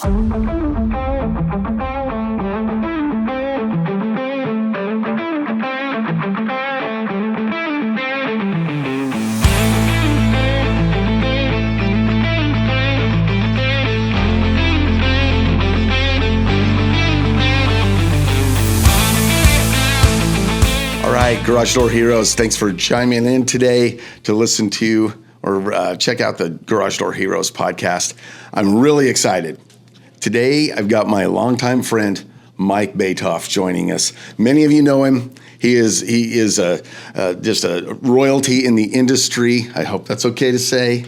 All right, Garage Door Heroes, thanks for chiming in today to listen to or check out the Garage Door Heroes podcast. I'm really excited. Today, I've got my longtime friend, Mike Batoff, joining us. Many of you know him. He is just a royalty in the industry. I hope that's okay to say.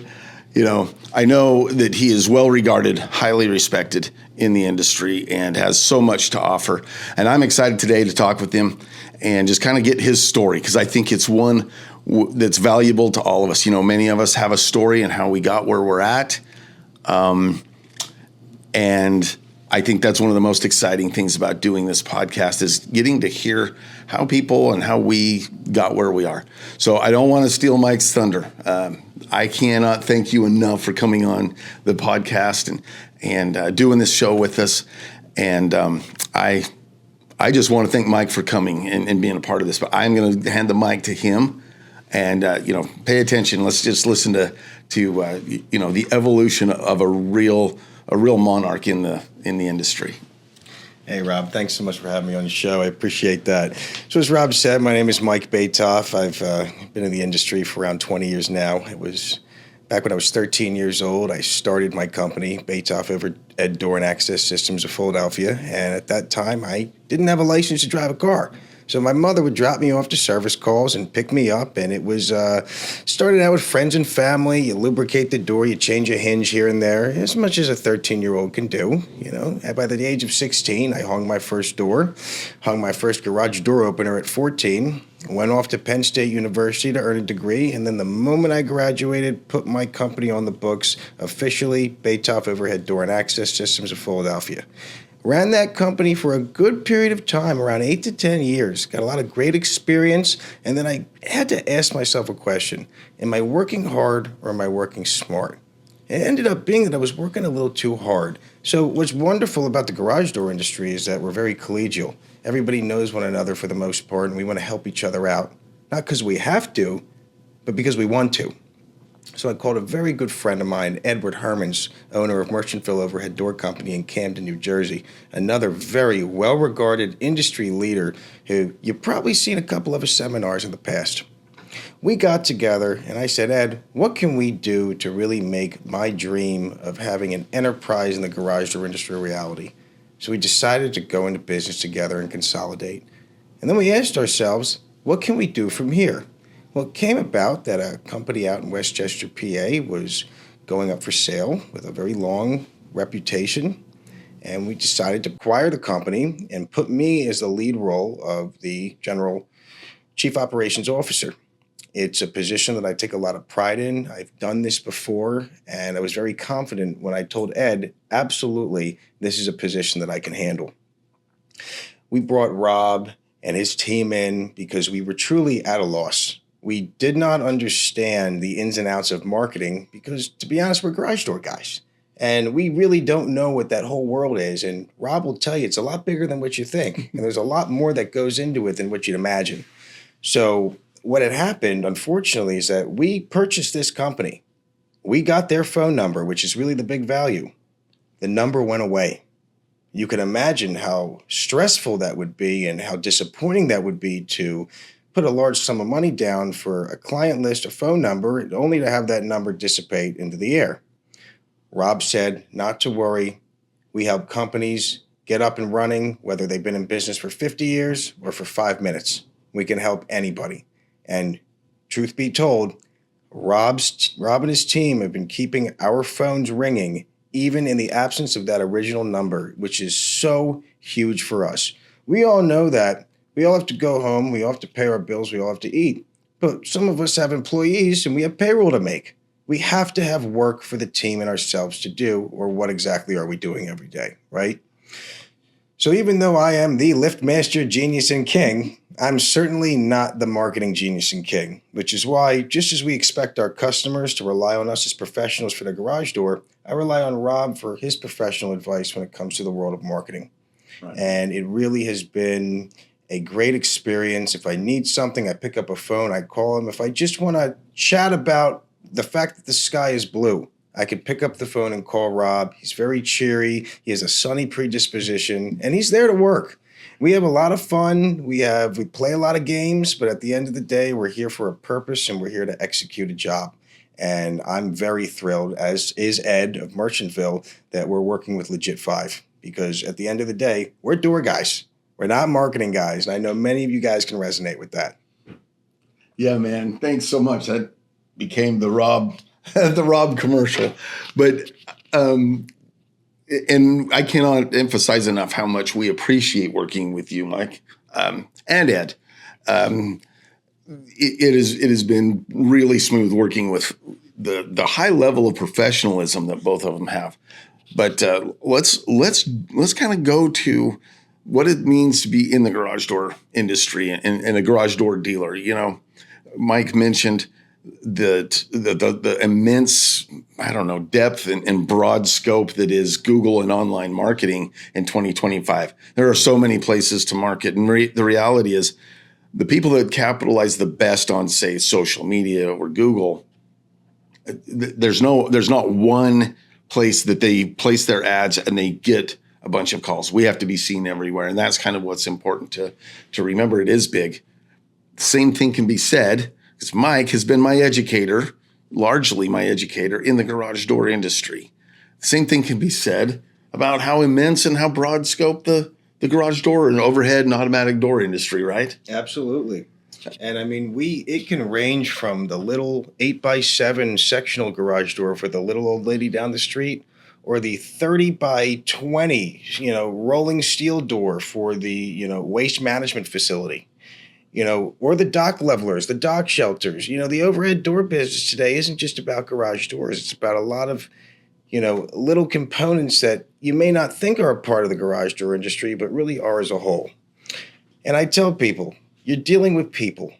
You know, I know that he is well regarded, highly respected in the industry, and has so much to offer. And I'm excited today to talk with him and just kind of get his story, because I think it's one that's valuable to all of us. You know, many of us have a story and how we got where we're at. And I think that's one of the most exciting things about doing this podcast, is getting to hear how people and how we got where we are. So I don't want to steal Mike's thunder. I cannot thank you enough for coming on the podcast and doing this show with us. And I just want to thank Mike for coming and being a part of this. But I'm going to hand the mic to him, and pay attention. Let's just listen to the evolution of a real monarch in the industry. Hey, Rob, thanks so much for having me on the show. I appreciate that. So as Rob said, my name is Mike Batoff. I've been in the industry for around 20 years now. It was back when I was 13 years old. I started my company, Batoff Overhead Door and Access Systems of Philadelphia. And at that time, I didn't have a license to drive a car. So my mother would drop me off to service calls and pick me up, and it was started out with friends and family. You lubricate the door, you change a hinge here and there, as much as a 13-year-old can do. You know, and by the age of 16, I hung my first door, hung my first garage door opener at 14, went off to Penn State University to earn a degree, and then the moment I graduated, put my company on the books, officially Batoff Overhead Door and Access Systems of Philadelphia. Ran that company for a good period of time, around 8 to 10 years. Got a lot of great experience. And then I had to ask myself a question. Am I working hard or am I working smart? It ended up being that I was working a little too hard. So what's wonderful about the garage door industry is that we're very collegial. Everybody knows one another for the most part, and we want to help each other out. Not because we have to, but because we want to. So I called a very good friend of mine, Edward Hermans, owner of Merchantville Overhead Door Company in Camden, New Jersey, another very well-regarded industry leader who you've probably seen a couple of his seminars in the past. We got together and I said, Ed, what can we do to really make my dream of having an enterprise in the garage door industry a reality? So we decided to go into business together and consolidate. And then we asked ourselves, what can we do from here? Well, it came about that a company out in Westchester, PA was going up for sale with a very long reputation, and we decided to acquire the company and put me as the lead role of the General Chief Operations Officer. It's a position that I take a lot of pride in. I've done this before, and I was very confident when I told Ed, absolutely, this is a position that I can handle. We brought Robb and his team in because we were truly at a loss. We did not understand the ins and outs of marketing because, to be honest, we're garage door guys. And we really don't know what that whole world is. And Robb will tell you it's a lot bigger than what you think. And there's a lot more that goes into it than what you'd imagine. So what had happened, unfortunately, is that we purchased this company. We got their phone number, which is really the big value. The number went away. You can imagine how stressful that would be and how disappointing that would be to put a large sum of money down for a client list, a phone number, only to have that number dissipate into the air. Robb said, not to worry. We help companies get up and running, whether they've been in business for 50 years or for 5 minutes. We can help anybody. And truth be told, Robb and his team have been keeping our phones ringing, even in the absence of that original number, which is so huge for us. We all know that we all have to go home, we all have to pay our bills, we all have to eat. But some of us have employees and we have payroll to make. We have to have work for the team and ourselves to do, or what exactly are we doing every day, right? So even though I am the lift master, genius, and king, I'm certainly not the marketing genius and king, which is why, just as we expect our customers to rely on us as professionals for their garage door, I rely on Rob for his professional advice when it comes to the world of marketing. Right. And it really has been a great experience. If I need something, I pick up a phone, I call him. If I just want to chat about the fact that the sky is blue, I could pick up the phone and call Rob. He's very cheery. He has a sunny predisposition, and he's there to work. We have a lot of fun. We play a lot of games, but at the end of the day, we're here for a purpose, and we're here to execute a job. And I'm very thrilled, as is Ed of Merchantville, that we're working with Legit 5, because at the end of the day, we're door guys. We're not marketing guys, and I know many of you guys can resonate with that. Yeah, man. Thanks so much. That became the Robb commercial. But and I cannot emphasize enough how much we appreciate working with you, Mike, and Ed. It has been really smooth working with the high level of professionalism that both of them have. But let's kind of go to what it means to be in the garage door industry and a garage door dealer. You know, Mike mentioned the immense, depth and broad scope that is Google and online marketing in 2025. There are so many places to market. And the reality is the people that capitalize the best on, say, social media or Google, there's not one place that they place their ads and they get a bunch of calls. We have to be seen everywhere. And that's kind of what's important to remember. It is big. Same thing can be said, because Mike has been largely my educator in the garage door industry. Same thing can be said about how immense and how broad scope the garage door and overhead and automatic door industry, right? Absolutely. And I mean, it can range from the little 8x7 sectional garage door for the little old lady down the street, or the 30x20, rolling steel door for the, waste management facility. Or the dock levelers, the dock shelters. The overhead door business today isn't just about garage doors. It's about a lot of, little components that you may not think are a part of the garage door industry, but really are as a whole. And I tell people, you're dealing with people.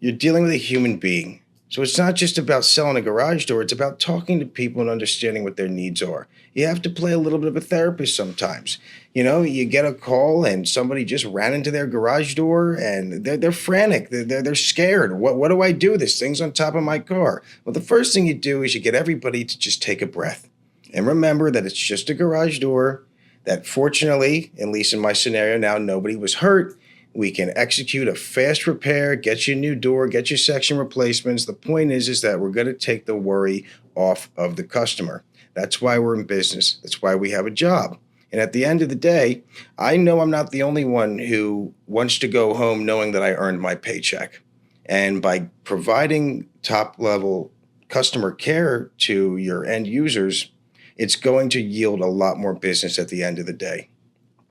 You're dealing with a human being. So it's not just about selling a garage door. It's about talking to people and understanding what their needs are. You have to play a little bit of a therapist sometimes. You get a call and somebody just ran into their garage door and they're frantic. They're scared. What do I do? This thing's on top of my car. Well, the first thing you do is you get everybody to just take a breath and remember that it's just a garage door, that fortunately, at least in my scenario now, nobody was hurt. We can execute a fast repair, get you a new door, get you section replacements. The point is that we're going to take the worry off of the customer. That's why we're in business. That's why we have a job. And at the end of the day, I know I'm not the only one who wants to go home knowing that I earned my paycheck. And by providing top-level customer care to your end users, it's going to yield a lot more business at the end of the day,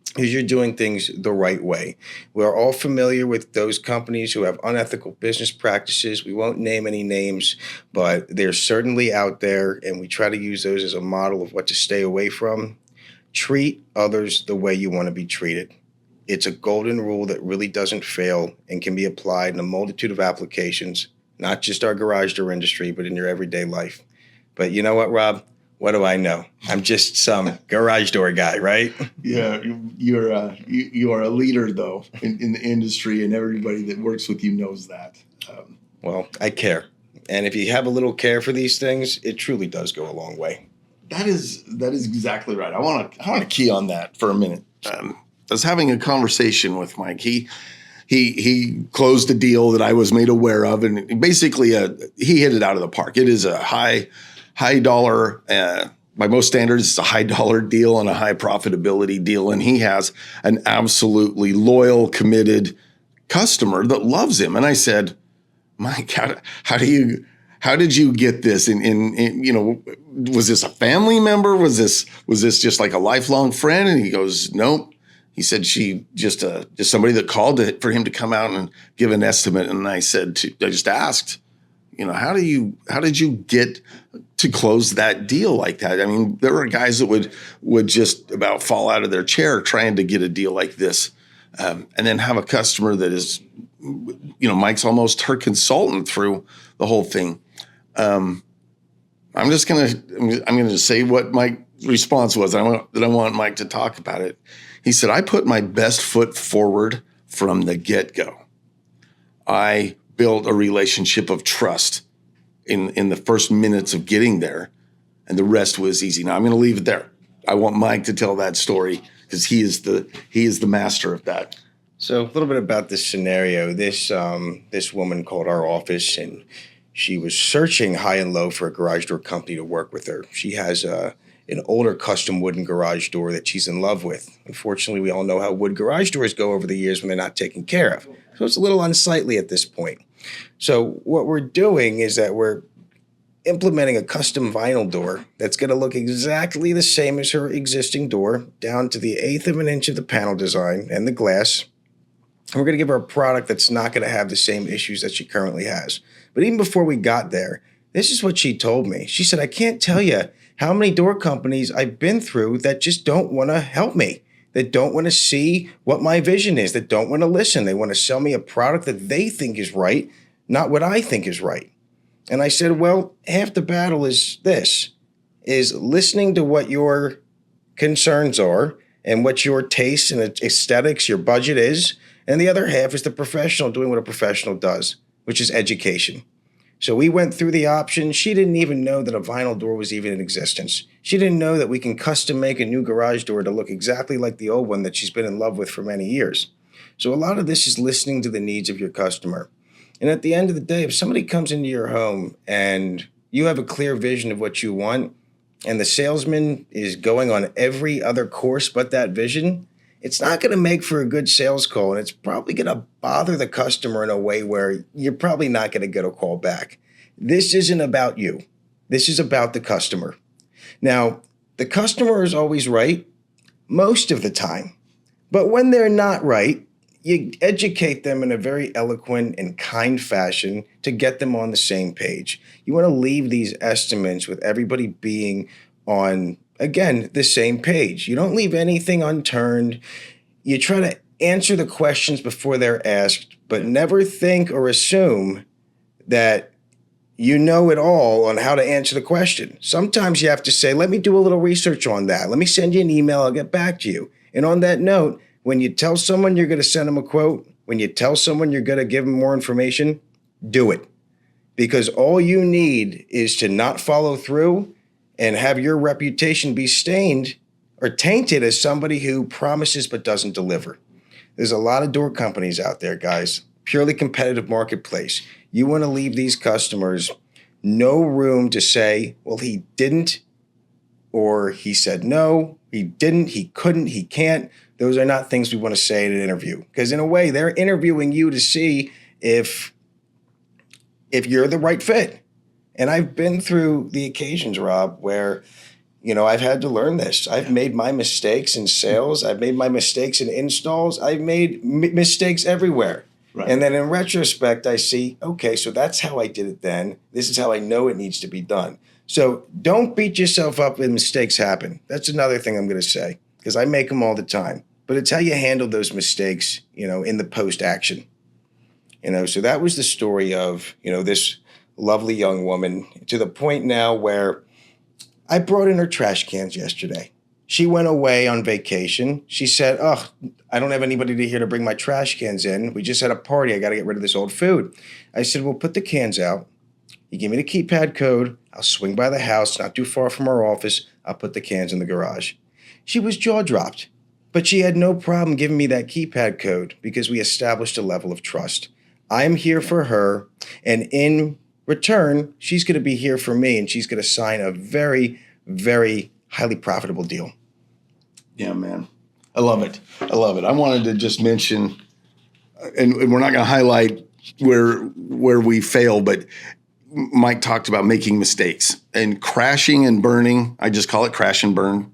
because you're doing things the right way. We're all familiar with those companies who have unethical business practices. We won't name any names, but they're certainly out there, and we try to use those as a model of what to stay away from. Treat others the way you want to be treated. It's a golden rule that really doesn't fail and can be applied in a multitude of applications, not just our garage door industry, but in your everyday life. But you know what, Rob? What do I know? I'm just some garage door guy, right? Yeah, you are a leader, though, in the industry, and everybody that works with you knows that. Well, I care. And if you have a little care for these things, it truly does go a long way. That is exactly right. I want to key on that for a minute. I was having a conversation with Mike. He closed a deal that I was made aware of, and basically he hit it out of the park. It is a high dollar, by most standards, it's a high dollar deal and a high profitability deal. And he has an absolutely loyal, committed customer that loves him. And I said, Mike, how did you get this? Was this a family member? Was this just like a lifelong friend? And he goes, nope. He said she just somebody that called for him to come out and give an estimate. And I just asked, how did you get to close that deal like that. I mean, there were guys that would just about fall out of their chair trying to get a deal like this. And then have a customer that is, Mike's almost her consultant through the whole thing. I'm gonna say what Mike's response was. I want Mike to talk about it. He said, "I put my best foot forward from the get-go. I built a relationship of trust in the first minutes of getting there, and the rest was easy." Now I'm going to leave it there. I want Mike to tell that story because he is the master of that. So a little bit about this scenario. This woman called our office, and she was searching high and low for a garage door company to work with her. She has an older custom wooden garage door that she's in love with. Unfortunately, we all know how wood garage doors go over the years when they're not taken care of. So it's a little unsightly at this point. So what we're doing is that we're implementing a custom vinyl door that's going to look exactly the same as her existing door, down to the 1/8 of an inch of the panel design and the glass. And we're going to give her a product that's not going to have the same issues that she currently has. But even before we got there, this is what she told me. She said, "I can't tell you how many door companies I've been through that just don't want to help me, that don't want to see what my vision is, that don't want to listen. They want to sell me a product that they think is right, not what I think is right." And I said, well, half the battle is listening to what your concerns are and what your tastes and aesthetics, your budget is. And the other half is the professional doing what a professional does, which is education. So we went through the options. She didn't even know that a vinyl door was even in existence. She didn't know that we can custom make a new garage door to look exactly like the old one that she's been in love with for many years. So a lot of this is listening to the needs of your customer. And at the end of the day, if somebody comes into your home and you have a clear vision of what you want, and the salesman is going on every other course but that vision, it's not going to make for a good sales call, and it's probably going to bother the customer in a way where you're probably not going to get a call back. This isn't about you. This is about the customer. Now, the customer is always right most of the time, but when they're not right, you educate them in a very eloquent and kind fashion to get them on the same page. You want to leave these estimates with everybody being on, again, the same page. You don't leave anything unturned. You try to answer the questions before they're asked, but never think or assume that you know it all on how to answer the question. Sometimes you have to say, let me do a little research on that. Let me send you an email. I'll get back to you. And on that note, when you tell someone you're going to send them a quote, when you tell someone you're going to give them more information, do it. Because all you need is to not follow through and have your reputation be stained or tainted as somebody who promises but doesn't deliver. There's a lot of door companies out there, guys. Purely competitive marketplace. You want to leave these customers no room to say, well, he didn't, or he said no, he didn't, he couldn't, he can't. Those are not things we want to say in an interview. Because in a way, they're interviewing you to see if you're the right fit. And I've been through the occasions, Rob, where, I've had to learn this. I've made my mistakes in sales. I've made my mistakes in installs. I've made mistakes everywhere. Right. And then in retrospect, I see, okay, so that's how I did it then. This is how I know it needs to be done. So don't beat yourself up when mistakes happen. That's another thing I'm going to say, because I make them all the time. But it's how you handle those mistakes, in the post-action. So that was the story of, this lovely young woman, to the point now where I brought in her trash cans yesterday. She went away on vacation. She said, oh, I don't have anybody here to bring my trash cans in. We just had a party. I got to get rid of this old food. I said, well, put the cans out. You give me the keypad code. I'll swing by the house, not too far from our office. I'll put the cans in the garage. She was jaw-dropped, but she had no problem giving me that keypad code because we established a level of trust. I am here for her, and in return, she's going to be here for me, and she's going to sign a very, very highly profitable deal. Yeah, man. I love it. I love it. I wanted to just mention, and we're not going to highlight where we fail, but Mike talked about making mistakes and crashing and burning. I just call it crash and burn.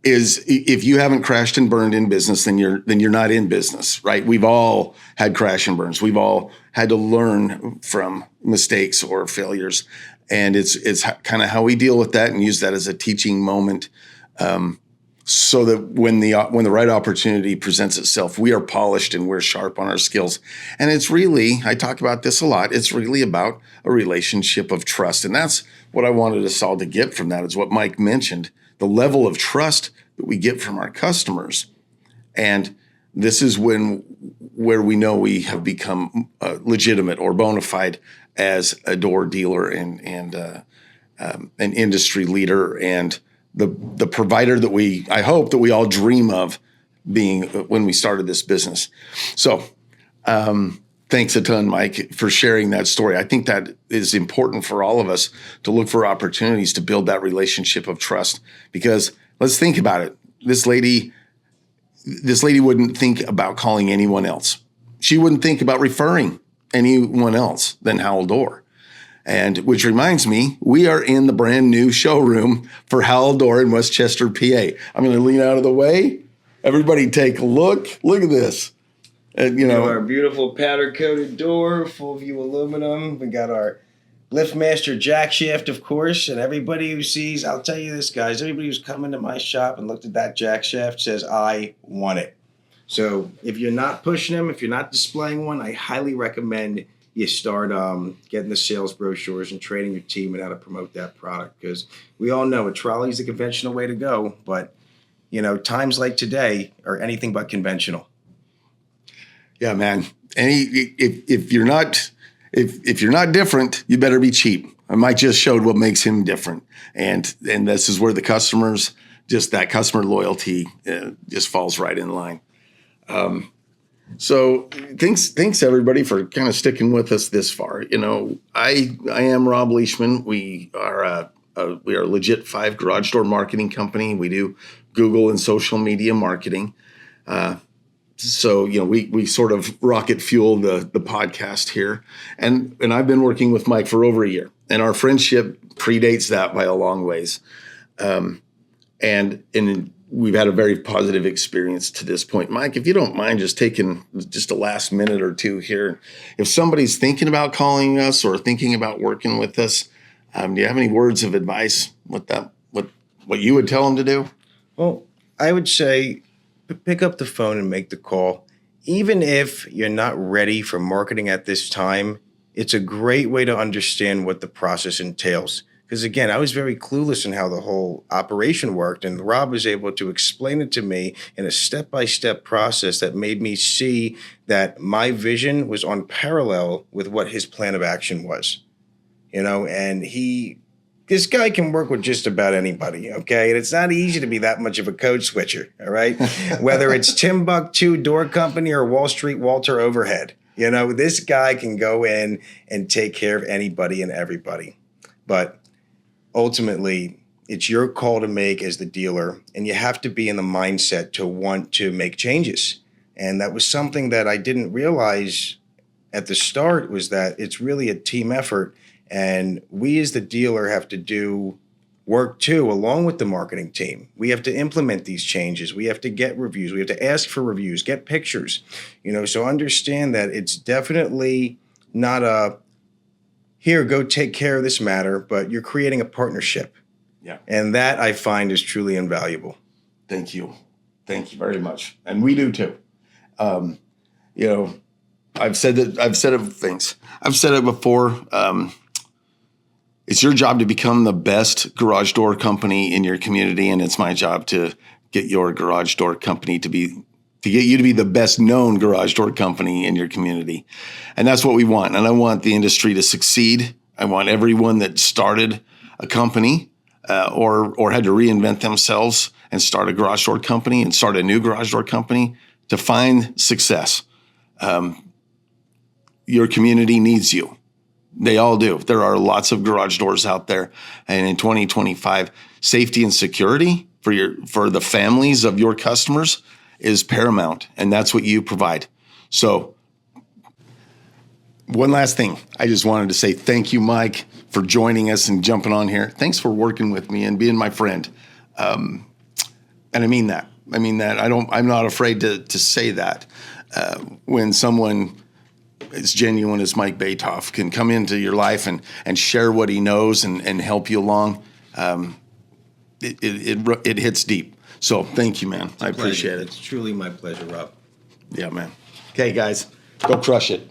Is if you haven't crashed and burned in business, then you're not in business, right? We've all had crash and burns. We've all had to learn from mistakes or failures. And it's kind of how we deal with that and use that as a teaching moment, so that when the right opportunity presents itself, we are polished and we're sharp on our skills. And it's really, I talk about this a lot, it's really about a relationship of trust. And that's what I wanted us all to get from that, is what Mike mentioned, the level of trust that we get from our customers. And this is where we know we have become legitimate or bona fide as a door dealer and an industry leader, and the provider that I hope that we all dream of being when we started this business. So thanks a ton, Mike, for sharing that story. I think that is important for all of us to look for opportunities to build that relationship of trust, because let's think about it. This lady wouldn't think about calling anyone else. She wouldn't think about referring anyone else than Howell Door. And which reminds me, we are in the brand new showroom for Howell Door in Westchester, PA. I'm going to lean out of the way. Everybody take a look. Look at this. And, our beautiful powder coated door, full view aluminum. We got our LiftMaster jack shaft, of course. And everybody who sees, I'll tell you this, guys, everybody who's come into my shop and looked at that jack shaft says, I want it. So if you're not pushing them, if you're not displaying one, I highly recommend you start getting the sales brochures and training your team and how to promote that product, because we all know a trolley is the conventional way to go, but times like today are anything but conventional. Yeah, man. If you're not different, you better be cheap. And Mike just showed what makes him different, and this is where the customers, just that customer loyalty, just falls right in line. So thanks everybody for kind of sticking with us this far. I am Robb Leishman. We are a legit 5 garage door marketing company. We do Google and social media marketing. So we sort of rocket fuel the podcast here, and I've been working with Mike for over a year, and our friendship predates that by a long ways. And we've had a very positive experience to this point. Mike, if you don't mind just taking just a last minute or two here, if somebody's thinking about calling us or thinking about working with us, do you have any words of advice what you would tell them to do? Well, I would say pick up the phone and make the call. Even if you're not ready for marketing at this time, it's a great way to understand what the process entails. Because again, I was very clueless in how the whole operation worked, and Robb was able to explain it to me in a step-by-step process that made me see that my vision was on parallel with what his plan of action was. And this guy can work with just about anybody, okay? And it's not easy to be that much of a code switcher, all right? Whether it's Timbuktu Door Company or Wall Street Walter Overhead, this guy can go in and take care of anybody and everybody. But ultimately, it's your call to make as the dealer, and you have to be in the mindset to want to make changes. And that was something that I didn't realize at the start, was that it's really a team effort, and we as the dealer have to do work too, along with the marketing team. We have to implement these changes. We have to get reviews. We have to ask for reviews, get pictures, so understand that it's definitely not a, here, go take care of this matter, but you're creating a partnership. Yeah. And that I find is truly invaluable. Thank you. Thank you very much. And we do too. I've said it before. It's your job to become the best garage door company in your community, and it's my job to get your garage door company to get you to be the best known garage door company in your community. And that's what we want. And I want the industry to succeed. I want everyone that started a company or had to reinvent themselves and start a garage door company and start a new garage door company to find success. Your community needs you. They all do. There are lots of garage doors out there. And in 2025, safety and security for the families of your customers is paramount, and that's what you provide. So one last thing. I just wanted to say thank you, Mike, for joining us and jumping on here. Thanks for working with me and being my friend. And I mean that. I'm not afraid to say that. When someone as genuine as Mike Batoff can come into your life and share what he knows and help you along, it hits deep. So thank you, man. I appreciate it. It's truly my pleasure, Rob. Yeah, man. Okay, guys, go crush it.